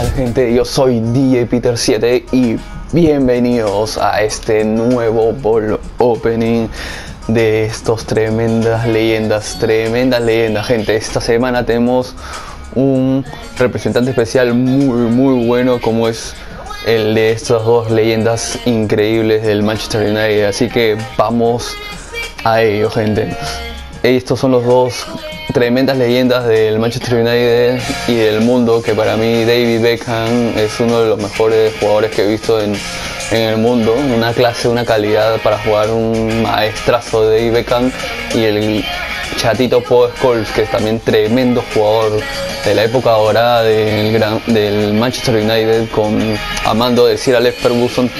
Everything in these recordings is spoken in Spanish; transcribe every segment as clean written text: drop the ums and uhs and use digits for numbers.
tal, gente? Yo soy DJ Peter 7 y bienvenidos a este nuevo ball opening de estos tremendas leyendas, gente. Esta semana tenemos un representante especial muy bueno, como es el de estas dos leyendas increíbles del Manchester United. Así que vamos a ello, gente. Estos son los dos tremendas leyendas del Manchester United y del mundo, que para mí David Beckham es uno de los mejores jugadores que he visto en el mundo. Una clase, una calidad para jugar, un maestrazo de David Beckham, y el chatito Paul Scholes, que es también tremendo jugador de la época dorada del Manchester United, con amando de Sir Alex Ferguson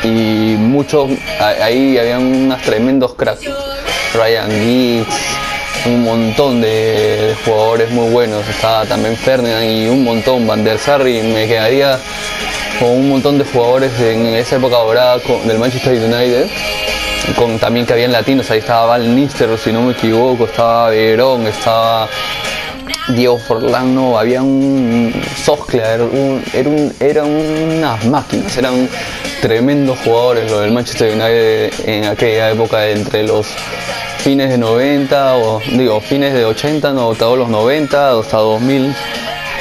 y muchos. Ahí habían unos tremendos cracks, Ryan Giggs, un montón de jugadores muy buenos. Estaba también Ferdinand y un montón, Van der Sar, y me quedaría con un montón de jugadores en esa época dorada del Manchester United, con también que habían latinos. Ahí estaba Van Nistelrooy, si no me equivoco, estaba Verón, estaba Diego Forlán, no, había un Solskjaer, eran unas máquinas, eran tremendos jugadores los del Manchester United en aquella época, entre los fines de 90, fines de 80, no, hasta los 90, hasta 2000,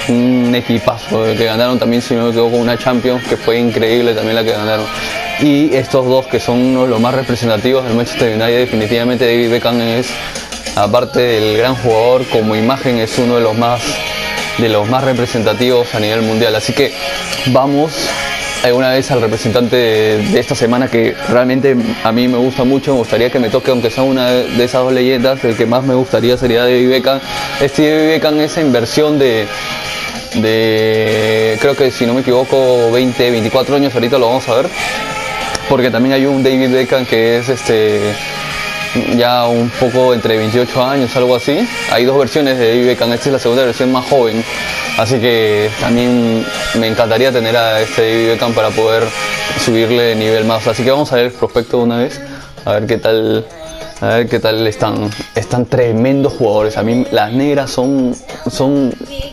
un equipazo que ganaron también, si no me equivoco, una Champions, que fue increíble también la que ganaron. Y estos dos, que son uno de los más representativos del Manchester United, definitivamente David Beckham es, aparte del gran jugador, como imagen es uno de los más representativos a nivel mundial. Así que vamos una vez al representante de esta semana, que realmente a mí me gusta mucho. Me gustaría que me toque, aunque sea una de esas dos leyendas, el que más me gustaría sería David Beckham. David Beckham, esa inversión de creo que, si no me equivoco, 24 años, ahorita lo vamos a ver, porque también hay un David Beckham que es ya un poco entre 28 años, algo así. Hay dos versiones de David Beckham, esta es la segunda versión más joven, así que también me encantaría tener a este David Beckham para poder subirle de nivel más. Así que vamos a ver el prospecto de una vez, a ver qué tal están tremendos jugadores. A mí las negras son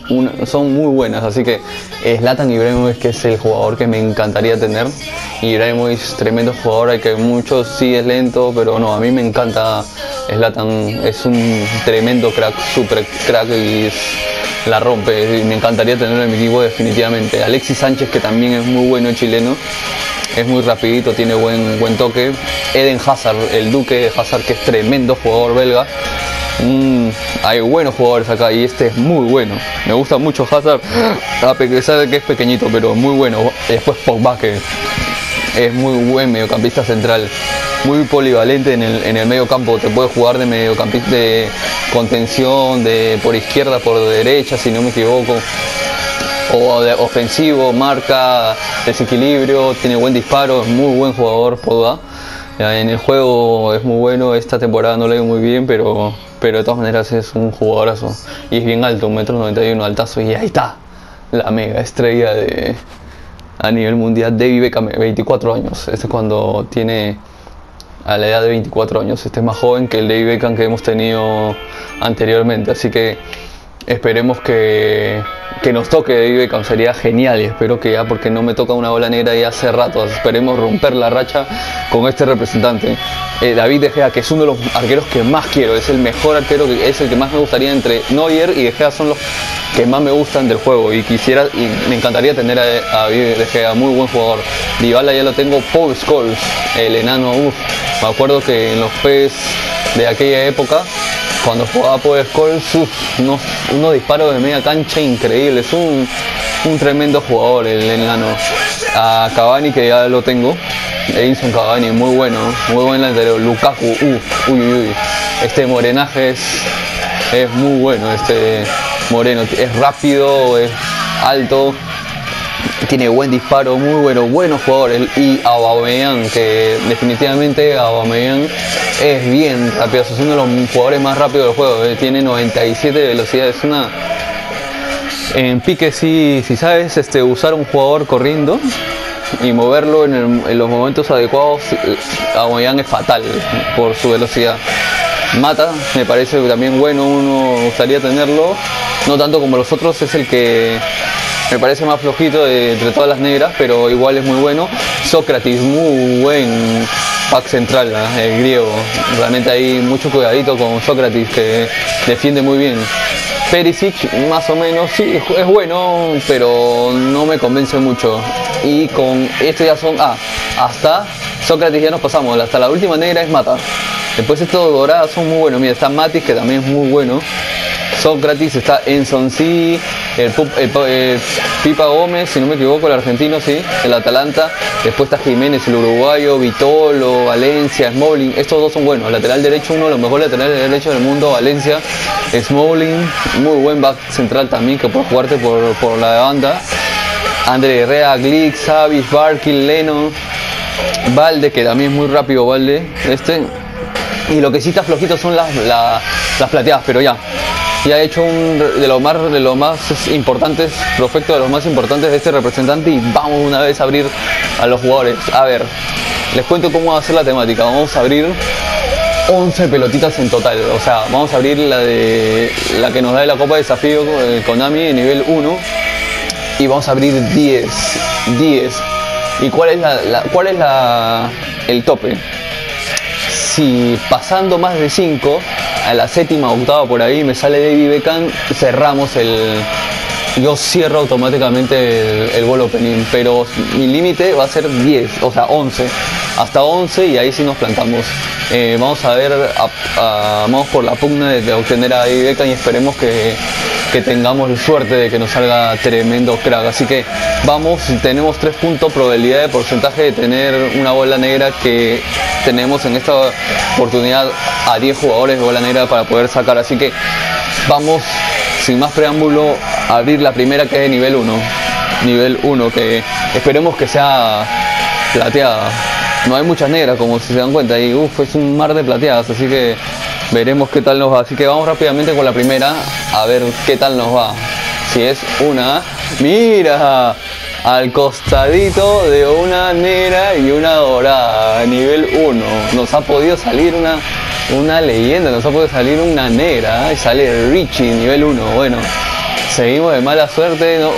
muy buenas, así que Zlatan Ibrahimovic, que es el jugador que me encantaría tener. Ibrahimovic, tremendo jugador, hay que mucho, sí es lento, pero no, a mí me encanta Zlatan, es un tremendo crack, super crack, y la rompe, y me encantaría tenerlo en mi equipo definitivamente. Alexis Sánchez, que también es muy bueno, chileno, es muy rapidito, tiene buen toque. Eden Hazard, el duque de Hazard, que es tremendo jugador belga. Hay buenos jugadores acá, y este es muy bueno. Me gusta mucho Hazard, a pesar de que es pequeñito, pero muy bueno. Después Pogba, que es muy buen mediocampista central, muy polivalente en el medio campo. Te puede jugar de mediocampista, de contención, por izquierda, por derecha, si no me equivoco, o de ofensivo, marca, desequilibrio, tiene buen disparo, es muy buen jugador Pogba. En el juego es muy bueno. Esta temporada no lo veo muy bien, pero de todas maneras es un jugadorazo, y es bien alto, 1,91 m, altazo. Y ahí está la mega estrella a nivel mundial, David Beckham, 24 años. Este es cuando tiene, a la edad de 24 años, este es más joven que el David Beckham que hemos tenido anteriormente. Así que esperemos que nos toque David Beckham, sería genial, y espero que ya, porque no me toca una bola negra ya hace rato. Esperemos romper la racha con este representante. David De Gea, que es uno de los arqueros que más quiero, es el mejor arquero, es el que más me gustaría. Entre Neuer y De Gea son los que más me gustan del juego, y me encantaría tener a David De Gea, muy buen jugador. Dybala ya lo tengo. Paul Scholes, el enano, me acuerdo que en los PES de aquella época, cuando jugaba Paul Scholes, unos disparos de media cancha increíbles. Es un tremendo jugador el enano. A Cavani, que ya lo tengo, Edinson Cavani, muy buen lateral. Lukaku, este morenaje es muy bueno. Este moreno es rápido, es alto, tiene buen disparo, muy buenos jugadores. Y Aubameyang, que definitivamente Aubameyang es bien rápido, es uno de los jugadores más rápidos del juego. Tiene 97 de velocidad, es en pique, si sabes usar un jugador corriendo y moverlo en los momentos adecuados, Aubameyang es fatal por su velocidad. Mata, me parece también bueno, uno gustaría tenerlo, no tanto como los otros. Es el que me parece más flojito entre todas las negras, pero igual es muy bueno. Sócrates, muy buen pack central, el griego. Realmente hay mucho cuidadito con Sócrates, que defiende muy bien. Perisic, más o menos, sí, es bueno, pero no me convence mucho. Y con esto ya son... hasta Sócrates ya nos pasamos, hasta la última negra es Mata. Después estos dorados son muy buenos. Mira, está Matis, que también es muy bueno. Sócrates, está Ensonsi, el Pipa Gómez, si no me equivoco, el argentino, sí, el Atalanta. Después está Jiménez, el uruguayo, Vitolo, Valencia, Smalling. Estos dos son buenos. Lateral derecho, uno de los mejores laterales derechos del mundo, Valencia. Smalling, muy buen back central también, que puede jugarte por la banda. André Herrera, Glick, Savic, Barkin, Leno, Valde, que también es muy rápido Valde, y lo que sí está flojito son las plateadas, pero ya he hecho de los más importantes, prospecto de los más importantes de este representante, y vamos una vez a abrir a los jugadores. A ver, les cuento cómo va a ser la temática. Vamos a abrir 11 pelotitas en total, o sea, vamos a abrir la que nos da de la Copa de Desafío Konami en nivel 1, y vamos a abrir 10. ¿Y cuál es el tope? Si pasando más de 5, a la séptima, octava por ahí, me sale David Beckham, cerramos yo cierro automáticamente el ball opening, pero mi límite va a ser 10, o sea 11, hasta 11, y ahí sí nos plantamos. Vamos a ver, vamos por la pugna de obtener a David Beckham, y esperemos que tengamos suerte de que nos salga tremendo crack. Así que vamos, tenemos 3 puntos probabilidad de porcentaje de tener una bola negra, que tenemos en esta oportunidad a 10 jugadores de bola negra para poder sacar. Así que vamos, sin más preámbulo, a abrir la primera, que es de nivel 1. Nivel 1, que esperemos que sea plateada. No hay muchas negras, como si se dan cuenta, y es un mar de plateadas, así que veremos qué tal nos va. Así que vamos rápidamente con la primera, a ver qué tal nos va. Si es una... ¡Mira! Al costadito de una negra y una dorada, nivel 1. Nos ha podido salir una leyenda, nos ha podido salir una negra, y sale Richie, nivel 1. Bueno, seguimos de mala suerte, ¿no?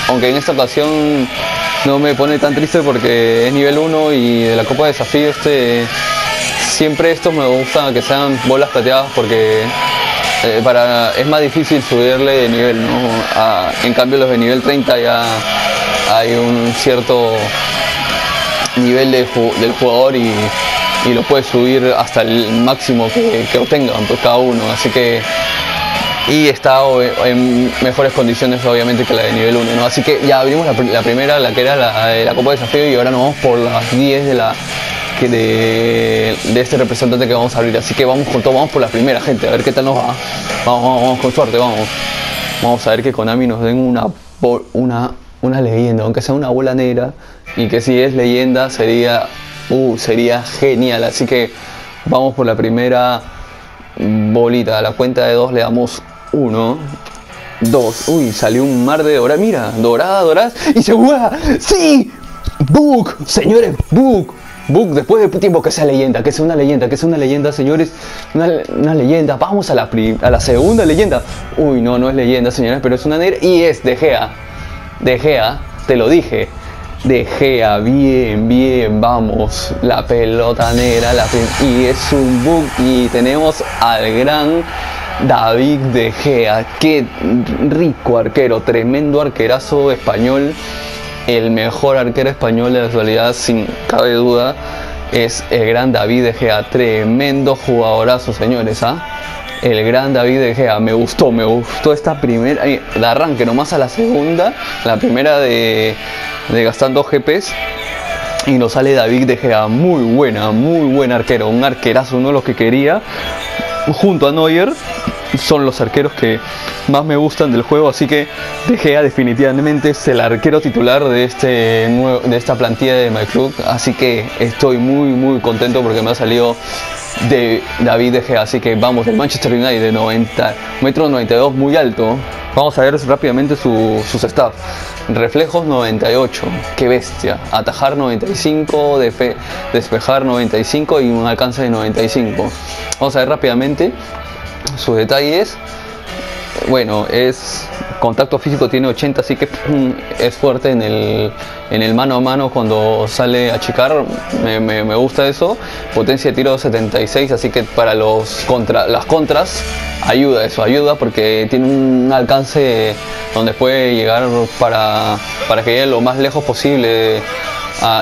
Aunque en esta ocasión no me pone tan triste porque es nivel 1 y de la Copa de Desafío siempre estos me gusta que sean bolas plateadas, porque es más difícil subirle de nivel, ¿no? En cambio los de nivel 30 ya hay un cierto nivel del jugador, y lo puedes subir hasta el máximo que obtengan, pues, cada uno. Así que, y está en mejores condiciones obviamente que la de nivel 1, ¿no? Así que ya abrimos la primera, la que era la Copa de Desafío, y ahora nos vamos por las 10 de este representante que vamos a abrir. Así que vamos con todo, vamos por la primera, gente, a ver qué tal nos va. Vamos con suerte, vamos a ver que Konami nos den una leyenda, aunque sea una bola negra, y que si es leyenda sería genial. Así que vamos por la primera bolita. A la cuenta de 2 le damos 1, 2. Uy, salió un mar de dorada. Mira, dorada, y se juega. ¡Sí! Book, señores, Book, después de tiempo, que sea una leyenda, señores, una leyenda. Vamos a la segunda leyenda. Uy, no es leyenda, señores, pero es una negra, y es De Gea, te lo dije. De Gea, bien, vamos, la pelota negra, y es un bug, y tenemos al gran David De Gea. Qué rico arquero, tremendo arquerazo español, el mejor arquero español de la actualidad, sin cabe duda, es el gran David De Gea. Tremendo jugadorazo, señores, el gran David De Gea. Me gustó esta primera, de arranque nomás a la segunda, la primera de gastando GPs, y nos sale David De Gea. Muy buen arquero, un arquerazo, uno de los que quería, junto a Neuer. Son los arqueros que más me gustan del juego, así que De Gea definitivamente es el arquero titular de esta plantilla de My Club. Así que estoy muy contento porque me ha salido de David De Gea. Así que vamos, del Manchester United, de 1,92 m, muy alto. Vamos a ver rápidamente sus stats. Reflejos 98, qué bestia. Atajar 95, despejar 95 y un alcance de 95. Vamos a ver rápidamente sus detalles. Bueno, es contacto físico tiene 80, así que es fuerte en el mano a mano cuando sale a achicar. Me gusta eso. Potencia de tiro 76, así que para las contras ayuda porque tiene un alcance donde puede llegar para que llegue lo más lejos posible.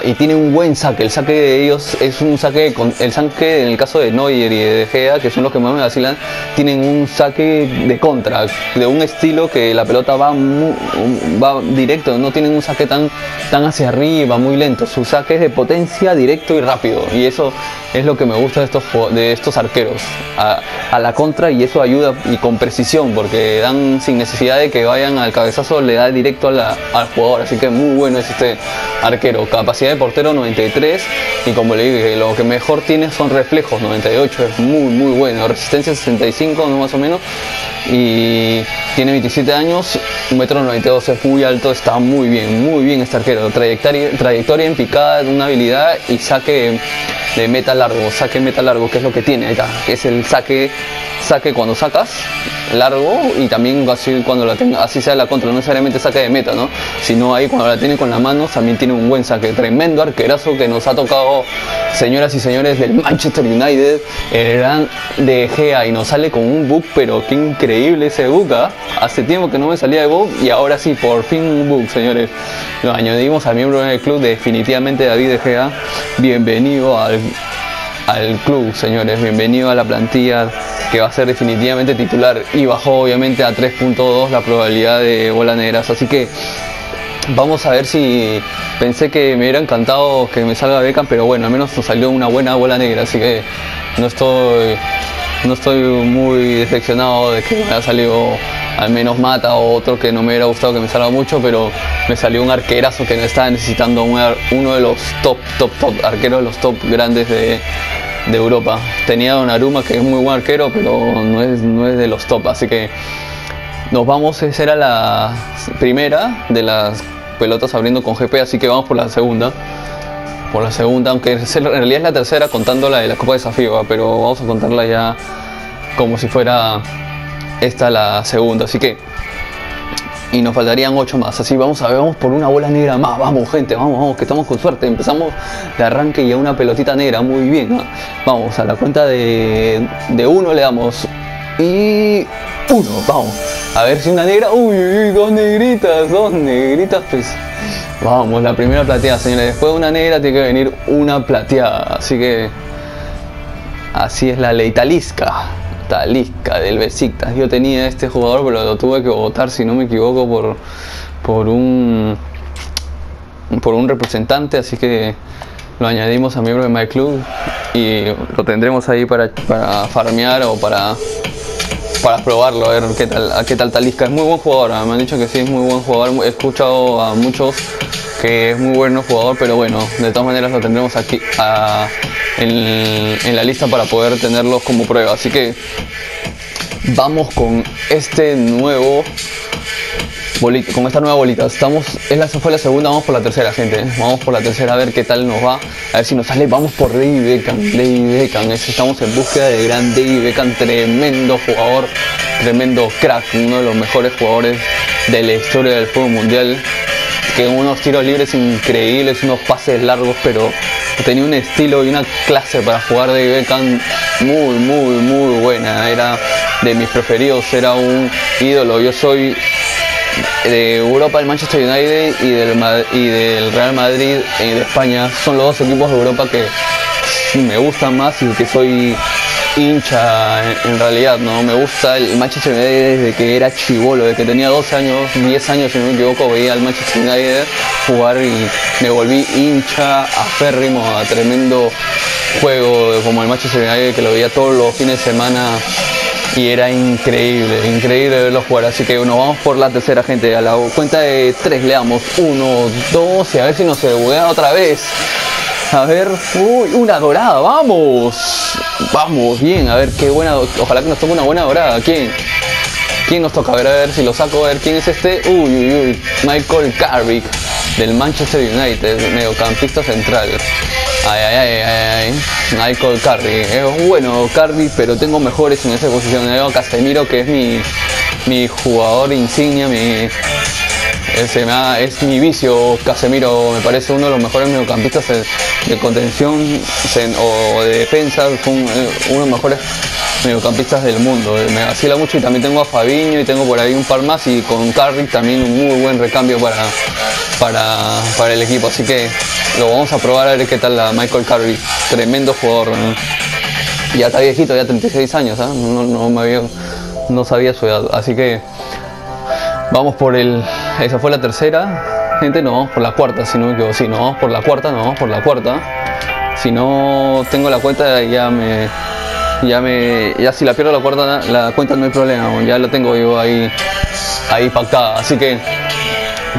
Y tiene un buen saque. El saque de ellos es un saque, el saque en el caso de Neuer y de Gea, que son los que más me vacilan, tienen un saque de contra, de un estilo que la pelota va directo, no tienen un saque tan hacia arriba, muy lento. Su saque es de potencia, directo y rápido, y eso es lo que me gusta de estos arqueros, a la contra, y eso ayuda, y con precisión, porque dan sin necesidad de que vayan al cabezazo, le da directo al jugador. Así que muy bueno es este arquero. Capacidad de portero 93, y como le dije, lo que mejor tiene son reflejos 98, es muy bueno. Resistencia 65 más o menos, y tiene 27 años, 1,92 m, es muy alto, está muy bien este arquero. Trayectoria en picada, una habilidad, y saque meta largo, que es lo que tiene. Ahí está, que es el saque cuando sacas largo, y también así cuando la tenga, así sea la contra, no necesariamente saque de meta, ¿no? Sino ahí cuando la tiene con las manos también tiene un buen saque. Tremendo arquerazo que nos ha tocado, señoras y señores del Manchester United, el gran De Gea, y nos sale con un bug, pero qué increíble ese bug, ¿eh? Hace tiempo que no me salía de bug, y ahora sí, por fin un bug, señores. Lo añadimos al miembro del club, definitivamente David De Gea. Bienvenido al club, señores, bienvenido a la plantilla, que va a ser definitivamente titular, y bajó obviamente a 3.2 la probabilidad de bola negras. Así que vamos a ver si... Pensé que me hubiera encantado que me salga Beckham, pero bueno, al menos nos salió una buena bola negra, así que no estoy muy decepcionado de que me haya salido al menos Mata, o otro que no me hubiera gustado que me salga mucho, pero me salió un arquerazo que no estaba necesitando, uno de los top arqueros, de los top grandes de Europa. Tenía Donnarumma, que es muy buen arquero, pero no es de los top, así que nos vamos. Esa era la primera de las pelotas abriendo con GP, así que vamos por la segunda, aunque en realidad es la tercera contando la de la Copa de Desafío, ¿eh? Pero vamos a contarla ya como si fuera esta la segunda, así que, y nos faltarían 8 más, así vamos por una bola negra más. Vamos, gente, vamos, que estamos con suerte. Empezamos de arranque y a una pelotita negra, muy bien, ¿eh? Vamos, a la cuenta de 1 le damos, y 1, vamos, a ver si una negra. Uy, dos negritas, pues. Vamos, la primera plateada, señores. Después de una negra tiene que venir una plateada, así que así es la ley. Talisca del Besiktas. Yo tenía este jugador, pero lo tuve que votar, si no me equivoco, por un representante, así que lo añadimos a miembro de My Club, y lo tendremos ahí para farmear o para probarlo, a ver qué tal Talisca. Es muy buen jugador, me han dicho que sí, es muy buen jugador. He escuchado a muchos que es muy buen jugador, pero bueno, de todas maneras lo tendremos aquí en la lista para poder tenerlos como prueba. Así que vamos con este nuevo con esta nueva bolita. Fue la segunda, vamos por la tercera, gente. Vamos por la tercera, a ver qué tal nos va, a ver si nos sale. Vamos por David Beckham. Estamos en búsqueda de gran David Beckham, tremendo jugador, tremendo crack, uno de los mejores jugadores de la historia del fútbol mundial, que unos tiros libres increíbles, unos pases largos, pero tenía un estilo y una clase para jugar. David Beckham muy buena, era de mis preferidos, era un ídolo. Yo soy de Europa, el Manchester United, y del Real Madrid de España. Son los dos equipos de Europa que me gustan más y que soy hincha en realidad, ¿no? Me gusta el Manchester United desde que era chibolo, desde que tenía 12 años, 10 años si no me equivoco, veía al Manchester United jugar y me volví hincha aférrimo a tremendo juego como el Manchester United, que lo veía todos los fines de semana. Y era increíble verlo jugar. Así que nos vamos por la tercera, gente. A la cuenta de 3 le damos 1, 2, y a ver si nos se buguea otra vez. A ver, uy, una dorada, vamos, bien, a ver qué buena, ojalá que nos toque una buena dorada. ¿Quién nos toca? A ver si lo saco, a ver quién es este. Uy, Michael Carrick del Manchester United, mediocampista central. Ay, Michael Carrick. Es bueno Carrick, pero tengo mejores en esa posición. Casemiro, que es mi jugador insignia, es mi vicio. Casemiro me parece uno de los mejores mediocampistas de contención o de defensa, uno de los mejores mediocampistas del mundo. Me vacila mucho, y también tengo a Fabinho y tengo por ahí un par más, y con Carrick también un muy buen recambio para el equipo, así que lo vamos a probar a ver qué tal la Michael Carrick, tremendo jugador, ¿no? Ya está viejito, ya 36 años, ¿eh? No sabía su edad, así que vamos por esa fue la tercera, gente, nos vamos por la cuarta, si no me equivoco. Sí, nos vamos por la cuarta, si no tengo la cuenta ya si la pierdo la cuenta no hay problema, ya la tengo yo ahí pactada, así que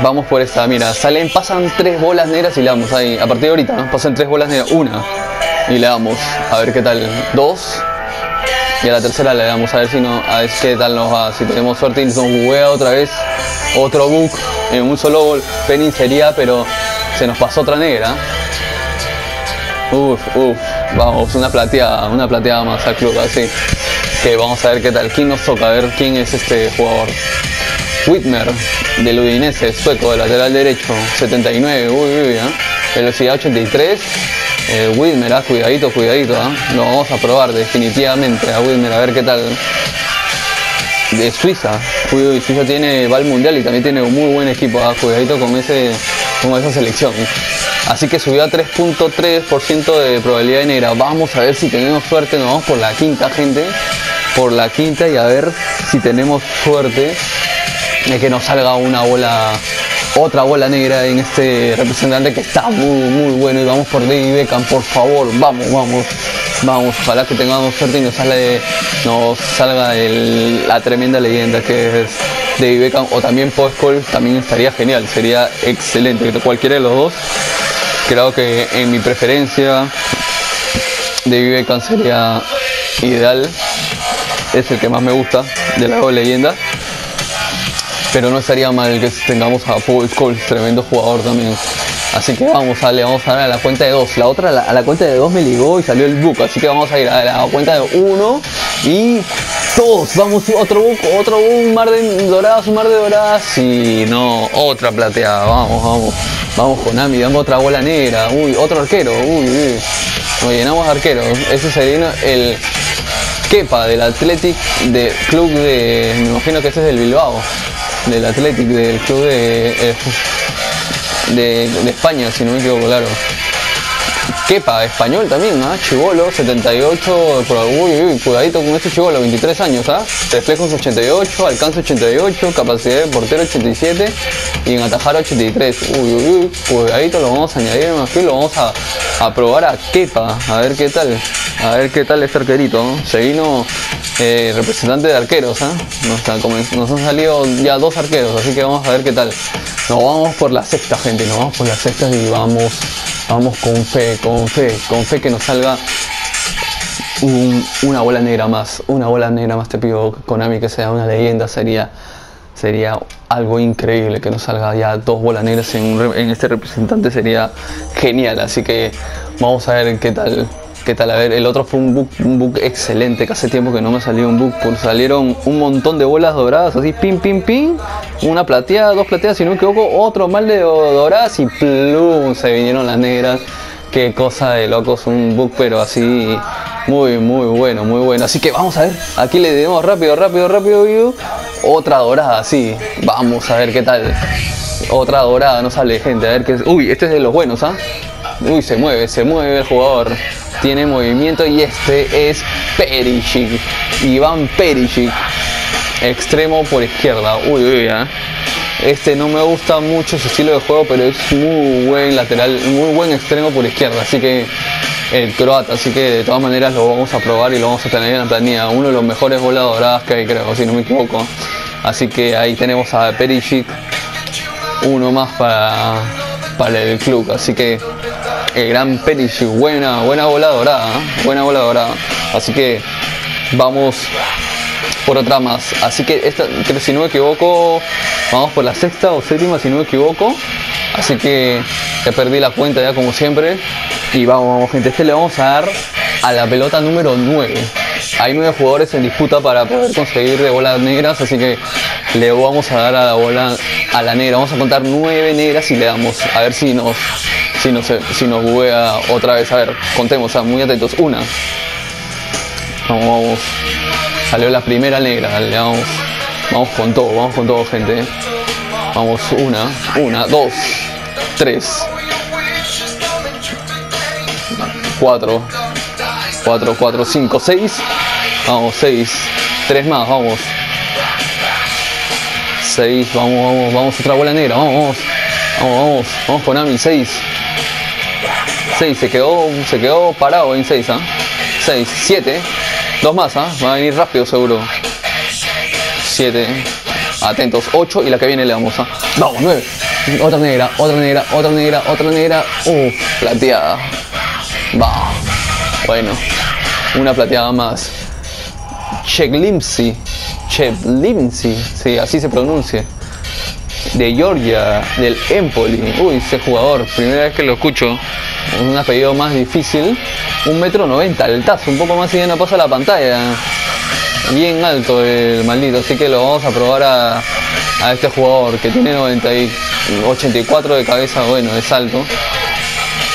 vamos por esta. Mira, pasan 3 bolas negras y le damos ahí, a partir de ahorita, ¿no? Pasan 3 bolas negras, una, y le damos, a ver qué tal, 2, y a la tercera le damos a ver qué tal nos va. Si tenemos suerte y nos juega otra vez otro bug en un solo penny sería, pero se nos pasó otra negra. Vamos, una plateada más al club, así que vamos a ver qué tal, quién nos toca, a ver quién es este jugador. Whitmer, del Udinese, sueco, de lateral derecho, 79, velocidad 83. Whitmer, cuidadito, lo vamos a probar definitivamente a Whitmer, a ver qué tal. De Suiza, Suiza va al mundial y también tiene un muy buen equipo, cuidadito con esa selección. Así que subió a 3.3% de probabilidad de negra. Vamos a ver si tenemos suerte, nos vamos por la quinta, gente, y a ver si tenemos suerte de que nos salga otra bola negra en este representante que está muy bueno. Y vamos por David Beckham, por favor, vamos, ojalá que tengamos suerte y nos salga la tremenda leyenda que es David Beckham, o también Paul Scholes, también estaría genial, sería excelente, cualquiera de los dos. Creo que en mi preferencia David Beckham sería ideal, es el que más me gusta de las dos leyendas. Pero no estaría mal que tengamos a Paul Scholes, tremendo jugador también. Así que vamos a dar a la cuenta de 2. La otra, a la cuenta de 2 me ligó y salió el book. Así que vamos a ir a la cuenta de 1 y 2. Vamos, otro book, un mar de doradas. Y no, otra plateada. Vamos con Ami, damos otra bola negra. Otro arquero. Nos llenamos de arqueros. Ese sería el Kepa del Athletic, del club me imagino que ese es del Bilbao. Del Athletic, del club de España, si no me equivoco, claro. Kepa, español también, Chibolo, 78, cuidadito con este Chibolo, 23 años, reflejos 88, alcance 88, capacidad de portero 87 y en atajar 83. Cuidadito, lo vamos a añadir más, lo vamos a probar a Kepa, a ver qué tal este arquerito, ¿no? Se vino representante de arqueros, nos han salido ya 2 arqueros, así que vamos a ver qué tal. Nos vamos por la sexta, gente, y vamos con fe que nos salga una bola negra más, te pido, Konami, que sea una leyenda, sería algo increíble que nos salga ya 2 bolas negras en este representante, sería genial, así que vamos a ver qué tal. A ver, el otro fue un book excelente, que hace tiempo que no me salió un book, pues salieron un montón de bolas doradas, así pim, una plateada, 2 plateadas, si no me equivoco, otro mal de doradas y plum, se vinieron las negras. Qué cosa de locos, un book pero así muy bueno, así que vamos a ver, aquí le demos rápido, otra dorada, sí, vamos a ver qué tal, otra dorada, no sale, gente, a ver qué es, este es de los buenos, se mueve el jugador, tiene movimiento, y este es Perisic, Iván Perisic, extremo por izquierda. Este no me gusta mucho su estilo de juego, pero es muy buen lateral, muy buen extremo por izquierda, así que el croata, así que de todas maneras lo vamos a probar y lo vamos a tener en la planilla, uno de los mejores bolas doradas que hay, creo, si no me equivoco. Así que ahí tenemos a Perisic, uno más para el club, así que el gran Perisic, buena bola dorada, así que vamos por otra más, así que esta, si no me equivoco, vamos por la sexta o séptima, si no me equivoco, así que ya perdí la cuenta ya como siempre, y vamos gente, le vamos a dar a la pelota número 9, hay 9 jugadores en disputa para poder conseguir de bolas negras, así que le vamos a dar a la bola a la negra. Vamos a contar 9 negras y le damos, a ver si nos buguea otra vez. A ver, contemos, muy atentos. Una. Vamos. Salió la primera negra, dale, vamos con todo, gente. Vamos, una, 2, 3, 4, 5, 6. Vamos, 6. 3 más, vamos. 6, vamos, otra bola negra, vamos con Ami, 6. 6, se quedó parado en 6, 6, 7. 2 más, va a venir rápido seguro. 7. Atentos, 8 y la que viene le damos, Vamos, 9. Otra negra. Plateada. Va. Bueno, una plateada más. Cheglimsi, sí, así se pronuncia. De Georgia, del Empoli. Uy, ese jugador, primera vez que lo escucho. Un apellido más difícil. 1,90 m, altazo, un poco más y ya no pasa la pantalla. Bien alto el maldito, así que lo vamos a probar a este jugador que tiene 84 de cabeza, bueno, es alto.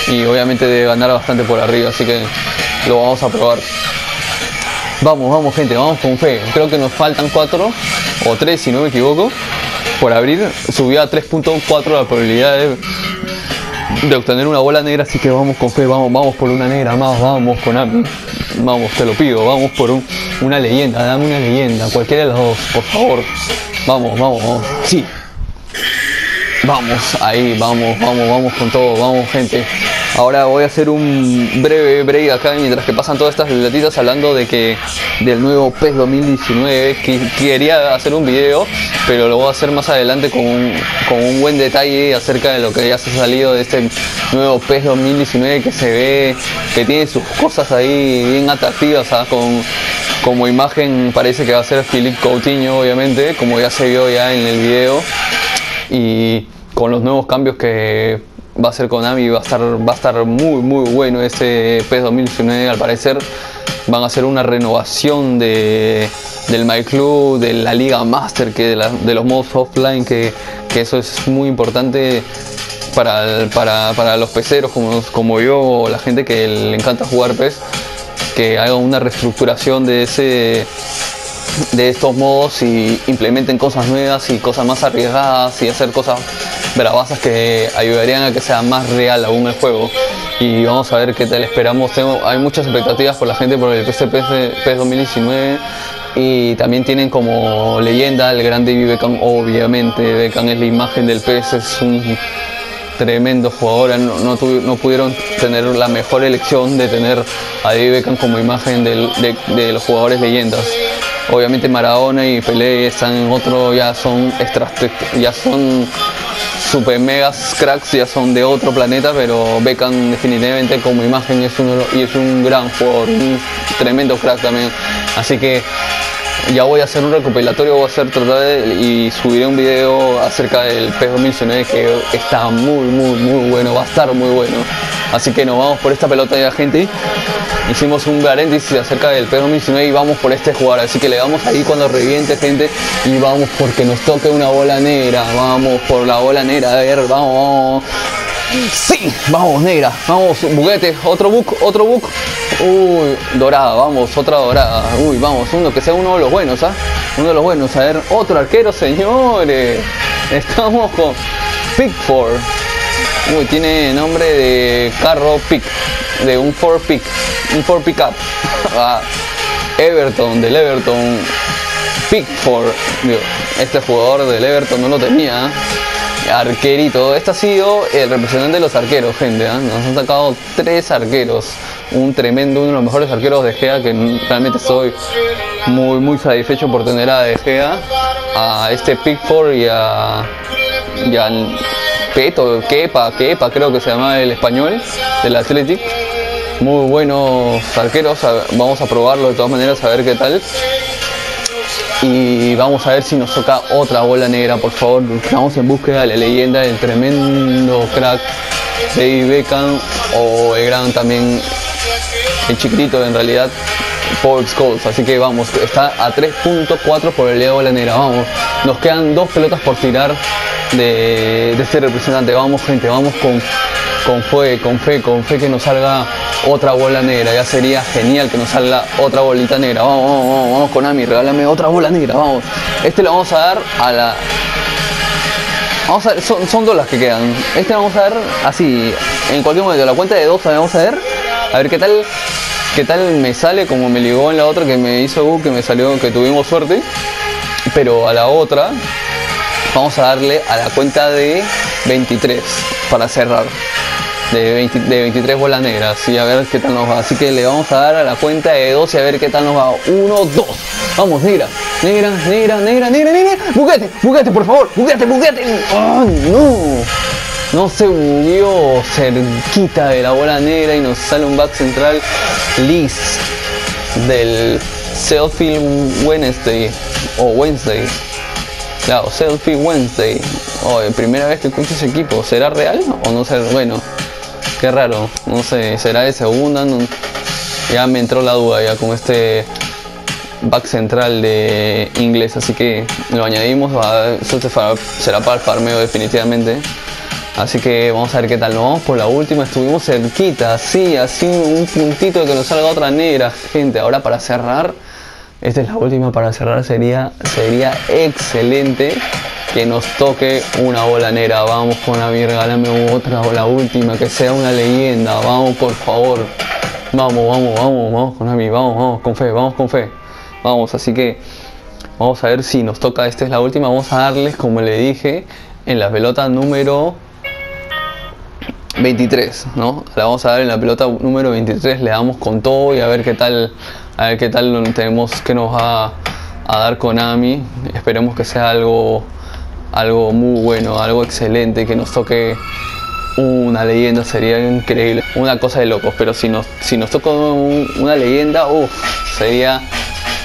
Y obviamente debe ganar bastante por arriba, así que lo vamos a probar. Vamos gente, vamos con fe. Creo que nos faltan 4 o 3 si no me equivoco por abrir. Subió a 3.4 la probabilidad de obtener una bola negra, así que vamos con fe, vamos por una negra más, vamos con Ami. Vamos, te lo pido, vamos por una leyenda, dame una leyenda, cualquiera de las dos, por favor. Vamos, sí. Vamos, ahí, vamos con todo, vamos gente. Ahora voy a hacer un breve break acá mientras que pasan todas estas latitas hablando del nuevo PES 2019. Que quería hacer un video, pero lo voy a hacer más adelante con un buen detalle acerca de lo que ya se ha salido de este nuevo PES 2019, que se ve que tiene sus cosas ahí bien atractivas, como imagen parece que va a ser Philippe Coutinho, obviamente, como ya se vio ya en el video, y con los nuevos cambios que va a ser Konami, va a estar muy bueno este PES 2019. Al parecer van a hacer una renovación del My Club, de la Liga Master, de los modos offline, que eso es muy importante para los peceros como yo, o la gente que le encanta jugar PES, que haga una reestructuración de estos modos y implementen cosas nuevas y cosas más arriesgadas y hacer cosas bravasas que ayudarían a que sea más real aún el juego. Y vamos a ver qué tal esperamos. Hay muchas expectativas por la gente por el PES 2019, y también tienen como leyenda el gran David Beckham. Obviamente Beckham es la imagen del PES, es un tremendo jugador. No pudieron tener la mejor elección de tener a David Beckham como imagen de los jugadores leyendas. Obviamente Maradona y Pelé están en otro, ya son super megas cracks, ya son de otro planeta, pero Beckham definitivamente como imagen es un gran jugador, un tremendo crack también. Así que ya voy a hacer un recopilatorio, y subiré un video acerca del PES 2019 que está muy bueno, va a estar muy bueno. Así que nos vamos por esta pelota ya, gente. Hicimos un paréntesis acerca del PES 2019 y vamos por este jugador. Así que le damos ahí cuando reviente, gente. Y vamos porque nos toque una bola negra. Vamos por la bola negra. A ver, vamos. Sí, vamos, negra. Vamos, buguete. Otro bug. Uy, dorada. Vamos, otra dorada. Uy, vamos. Que sea uno de los buenos, Uno de los buenos. A ver, otro arquero, señores. Estamos con Pickford. Uy, tiene nombre de carro pick, de un Ford Pickup. Del Everton, Pickford. Este jugador del Everton no lo tenía. Arquerito. Este ha sido el representante de los arqueros, gente. Nos han sacado 3 arqueros. Uno de los mejores arqueros de Gea, que realmente estoy muy satisfecho por tener a De Gea, a este Pickford y a Kepa, creo que se llama el español, del Athletic. Muy buenos arqueros, vamos a probarlo de todas maneras, a ver qué tal. Y vamos a ver si nos toca otra bola negra, por favor. Estamos en búsqueda de la leyenda del tremendo crack David Beckham, o el gran también, el chiquitito en realidad, Powex Goals, así que vamos, está a 3.4 por el día de bola negra. Vamos, nos quedan 2 pelotas por tirar de este representante. Vamos, gente, vamos con fe que nos salga otra bola negra. Ya sería genial que nos salga otra bolita negra. Vamos con Ami, regálame otra bola negra. Vamos, este lo vamos a dar a la... Vamos a ver, son 2 las que quedan. Este lo vamos a dar así, en cualquier momento. La cuenta de 2 la vamos a ver qué tal me sale, como me ligó en la otra que me hizo que me salió, que tuvimos suerte. Pero a la otra vamos a darle a la cuenta de 23 para cerrar. De 23 bolas negras, y a ver qué tal nos va. Así que le vamos a dar a la cuenta de 2 y a ver qué tal nos va. 1, 2. Vamos, negra. Buguete, por favor. Buguete. ¡Oh, no! No se bugueó cerquita de la bola negra y nos sale un back central Liz del Sheffield Wednesday. O Wednesday. Claro, Sheffield Wednesday. Primera vez que escucho ese equipo. ¿Será real o no será? Bueno, qué raro. No sé, ¿será de segunda? No, ya me entró la duda ya con este back central de inglés. Así que lo añadimos. Eso será para el farmeo definitivamente. Así que vamos a ver qué tal. Nos vamos por la última. Estuvimos cerquita. Sí, así un puntito de que nos salga otra negra, gente. Ahora para cerrar. Esta es la última para cerrar. Sería excelente que nos toque una bola negra. Vamos con Ami, regálame otra, o la última, que sea una leyenda. Vamos, por favor. Vamos con Ami. Vamos con fe. Vamos, así que vamos a ver si nos toca. Esta es la última. Vamos a darles, como le dije, en la pelota número 23, ¿no? La vamos a dar en la pelota número 23. Le damos con todo y a ver qué tal tenemos, que nos va a dar Konami. Esperemos que sea algo muy bueno, algo excelente, que nos toque una leyenda. Sería increíble, una cosa de locos. Pero si nos toca una leyenda, sería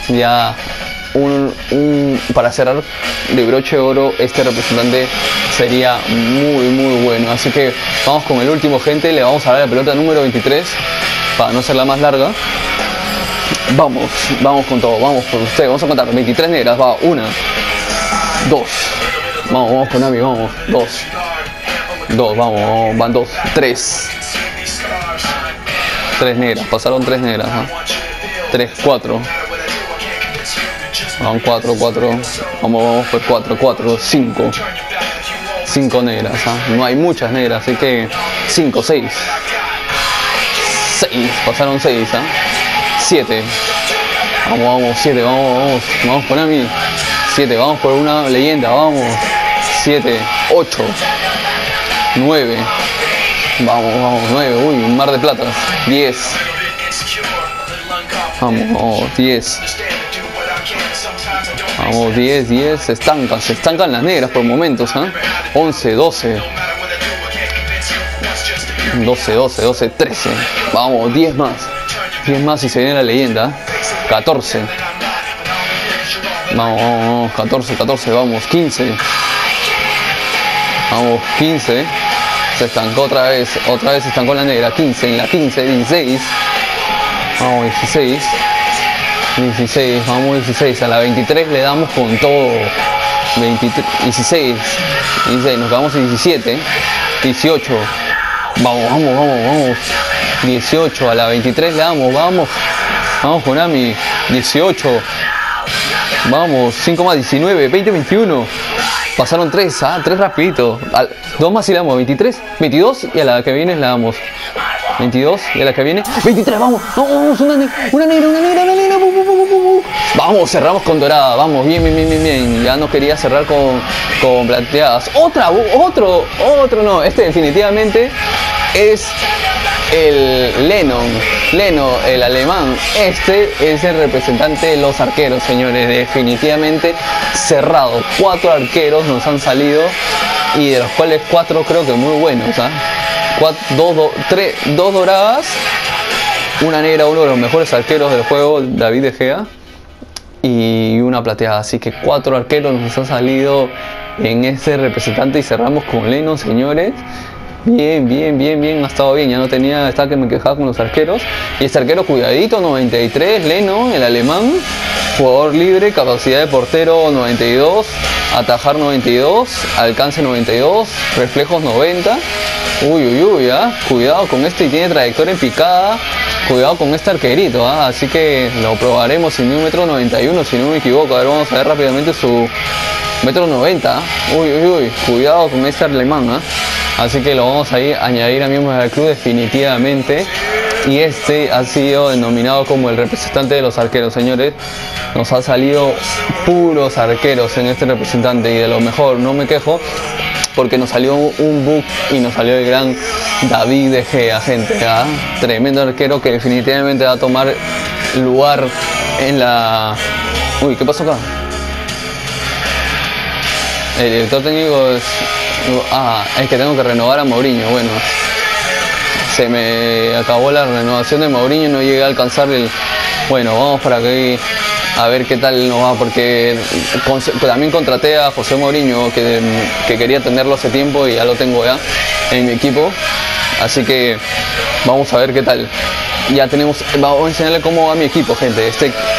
ya para cerrar de broche de oro. Este representante sería muy bueno. Así que vamos con el último, gente. Le vamos a dar la pelota número 23 para no ser la más larga. Vamos con todo, vamos con usted. Vamos a contar 23 negras. Va, 1, 2. Vamos con Ami, vamos. 2, vamos, van 2, 3. 3 negras, pasaron 3 negras, ¿no? 3, 4. Van 4. Vamos por 4, 5. 5 negras, ¿eh? No hay muchas negras, así que 5, 6. 6, pasaron 6, ¿eh? 7. Vamos, 7, vamos con Ami. 7, vamos por una leyenda, vamos. 7, 8, 9. Vamos, 9, uy, un mar de platas. 10. Vamos, 10. Vamos, 10, se estancan las negras por momentos, ¿eh? 11, 12. 12, 13. Vamos, 10 más. 10 más y se viene la leyenda. 14. Vamos, 14, vamos, 15. Vamos, 15. Se estancó otra vez se estancó la negra. 15, en la 15, 16. Vamos, 16. 16, vamos 16, a la 23 le damos con todo. 16, nos quedamos en 17, 18, vamos, 18, a la 23 le damos, vamos con Ami, 18, vamos, 5 más, 19, 20, 21, pasaron 3, 3 rapidito, 2 más y le damos, 23, 22 y a la que viene le damos. 22 y a la que viene 23, vamos, una negra. Vamos, cerramos con dorada, vamos, bien. Ya no quería cerrar con plateadas. Otro, no, este definitivamente es el Leno, el alemán. Este es el representante de los arqueros, señores, definitivamente cerrado. 4 arqueros nos han salido y de los cuales 4 creo que muy buenos, ¿ah? 2 doradas, una negra, uno de los mejores arqueros del juego, David De Gea, y una plateada. Así que 4 arqueros nos han salido en ese representante y cerramos con Leno, señores. Bien, bien, bien, bien, ha estado bien. Ya no tenía, estaba que me quejaba con los arqueros. Y este arquero, cuidadito, 93, Leno, el alemán. Jugador libre, capacidad de portero 92, atajar 92, alcance 92, reflejos 90. Uy, uy, uy, cuidado con este, y tiene trayectoria en picada. Cuidado con este arquerito, así que lo probaremos en 1,91 m, si no me equivoco. A ver, vamos a ver rápidamente su 1,90 m. Uy, uy, uy, cuidado con este alemán, así que lo vamos a añadir a miembros del club definitivamente. Y este ha sido denominado como el representante de los arqueros, señores. Nos ha salido puros arqueros en este representante, y de lo mejor, no me quejo, porque nos salió un bug y nos salió el gran David De Gea, gente. Tremendo arquero que definitivamente va a tomar lugar en la... Uy, ¿qué pasó acá? El director técnico es... es que tengo que renovar a Mourinho. Bueno, se me acabó la renovación de Mourinho, no llegué a alcanzar el... Bueno, vamos para aquí a ver qué tal nos va, porque también contraté a José Mourinho, que quería tenerlo hace tiempo y ya lo tengo ya en mi equipo, así que vamos a ver qué tal. Ya tenemos, vamos a enseñarle cómo va mi equipo, gente.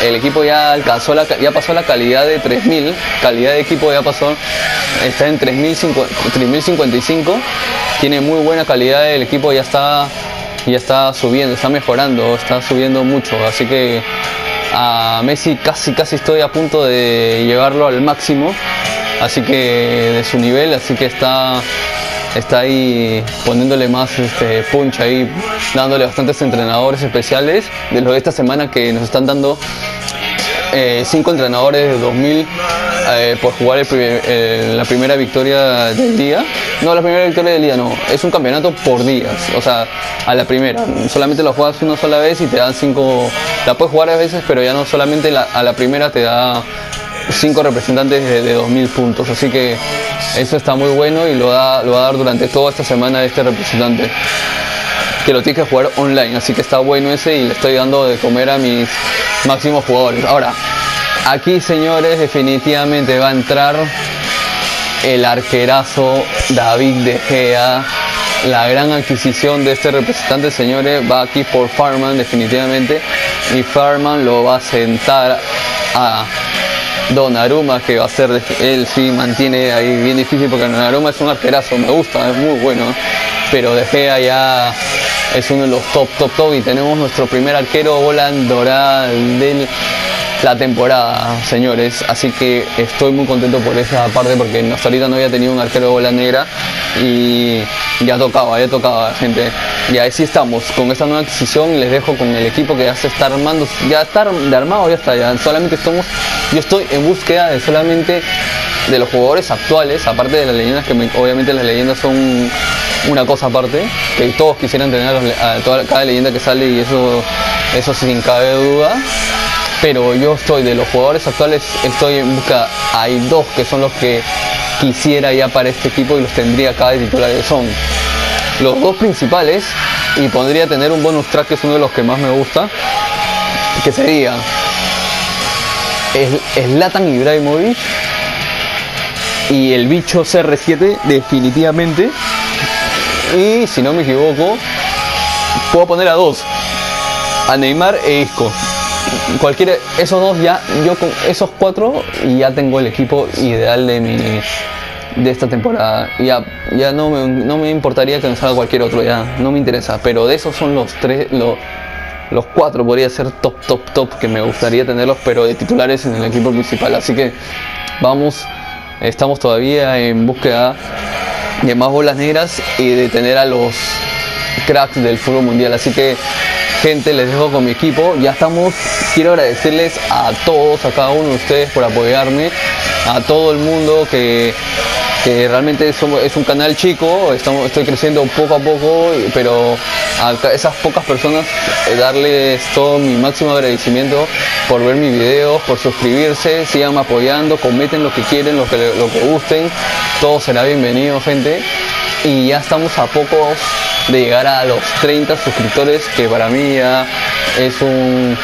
El equipo ya alcanzó ya pasó la calidad de 3000, calidad de equipo ya pasó, está en 3055, tiene muy buena calidad, el equipo ya está subiendo, está mejorando, está subiendo mucho, así que a Messi casi estoy a punto de llevarlo al máximo, así que de su nivel, así que está ahí poniéndole más punch ahí, dándole bastantes entrenadores especiales de los de esta semana, que nos están dando 5 entrenadores de 2000 por jugar la primera victoria del día. No, la primera victoria del día no, es un campeonato por días, o sea, a la primera, solamente lo juegas una sola vez y te dan 5, la puedes jugar a veces, pero ya no solamente a la primera te da 5 representantes de 2000 puntos, así que eso está muy bueno y lo va a dar durante toda esta semana este representante, que lo tienes que jugar online, así que está bueno ese, y le estoy dando de comer a mis máximos jugadores. Ahora, aquí, señores, definitivamente va a entrar el arquerazo David De Gea. La gran adquisición de este representante, señores, va aquí por Farman definitivamente, y Farman lo va a sentar a Donnarumma, que va a ser, él sí mantiene ahí bien difícil, porque Donnarumma es un arquerazo, me gusta, es muy bueno, pero De Gea ya es uno de los top, y tenemos nuestro primer arquero bola dorada de la temporada, señores, así que estoy muy contento por esa parte, porque hasta ahorita no había tenido un arquero de bola negra y ya tocaba, gente. Y así estamos con esta nueva adquisición. Les dejo con el equipo que ya se está armando, ya está de armado, ya está, ya solamente yo estoy en búsqueda de solamente de los jugadores actuales, aparte de las leyendas, que obviamente las leyendas son una cosa aparte, que todos quisieran tener cada leyenda que sale, y eso sin cabe duda. Pero yo estoy de los jugadores actuales, estoy en busca. Hay 2 que son los que quisiera ya para este equipo y los tendría acá de titulares. Son los 2 principales, y podría tener un bonus track, que es uno de los que más me gusta, que sería Zlatan Ibrahimovic y el bicho CR7 definitivamente. Y si no me equivoco, puedo poner a 2, a Neymar e Isco. Cualquiera, esos 2 ya, yo con esos 4 y ya tengo el equipo ideal de esta temporada. Ya no me importaría que me salga cualquier otro, ya no me interesa, pero de esos son los 3, los 4 podría ser top, que me gustaría tenerlos, pero de titulares en el equipo principal. Así que estamos todavía en búsqueda de más bolas negras y de tener a los cracks del fútbol mundial. Así que, gente, les dejo con mi equipo. Ya estamos. Quiero agradecerles a todos, a cada uno de ustedes, por apoyarme, a todo el mundo que realmente es un canal chico, estoy creciendo poco a poco, pero a esas pocas personas darles todo mi máximo agradecimiento por ver mis videos, por suscribirse, sigan apoyando, comenten lo que quieren, lo que gusten, todo será bienvenido, gente. Y ya estamos a pocos de llegar a los 30 suscriptores, que para mí ya es un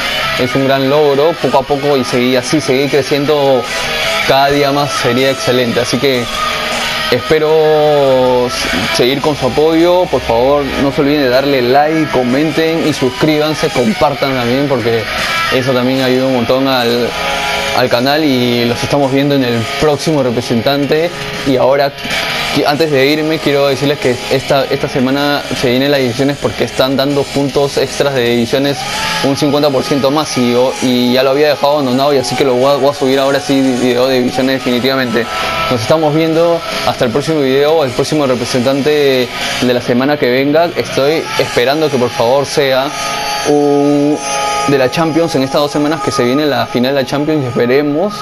gran logro. Poco a poco, y seguir creciendo cada día más sería excelente. Así que espero seguir con su apoyo. Por favor, no se olviden de darle like, comenten y suscríbanse, compartan también, porque eso también ayuda un montón al canal, y los estamos viendo en el próximo representante. Y ahora, antes de irme, quiero decirles que esta semana se vienen las ediciones porque están dando puntos extras de ediciones un 50% más, y ya lo había dejado abandonado, y así que lo voy a subir ahora sí, video de ediciones definitivamente. Nos estamos viendo hasta el próximo video, el próximo representante de la semana que venga. Estoy esperando que por favor sea de la Champions en estas 2 semanas que se viene la final de la Champions, y esperemos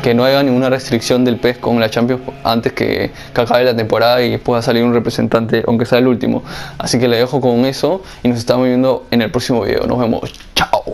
que no haya ninguna restricción del PES con la Champions antes que acabe la temporada y pueda salir un representante, aunque sea el último. Así que le dejo con eso y nos estamos viendo en el próximo video. Nos vemos. Chao.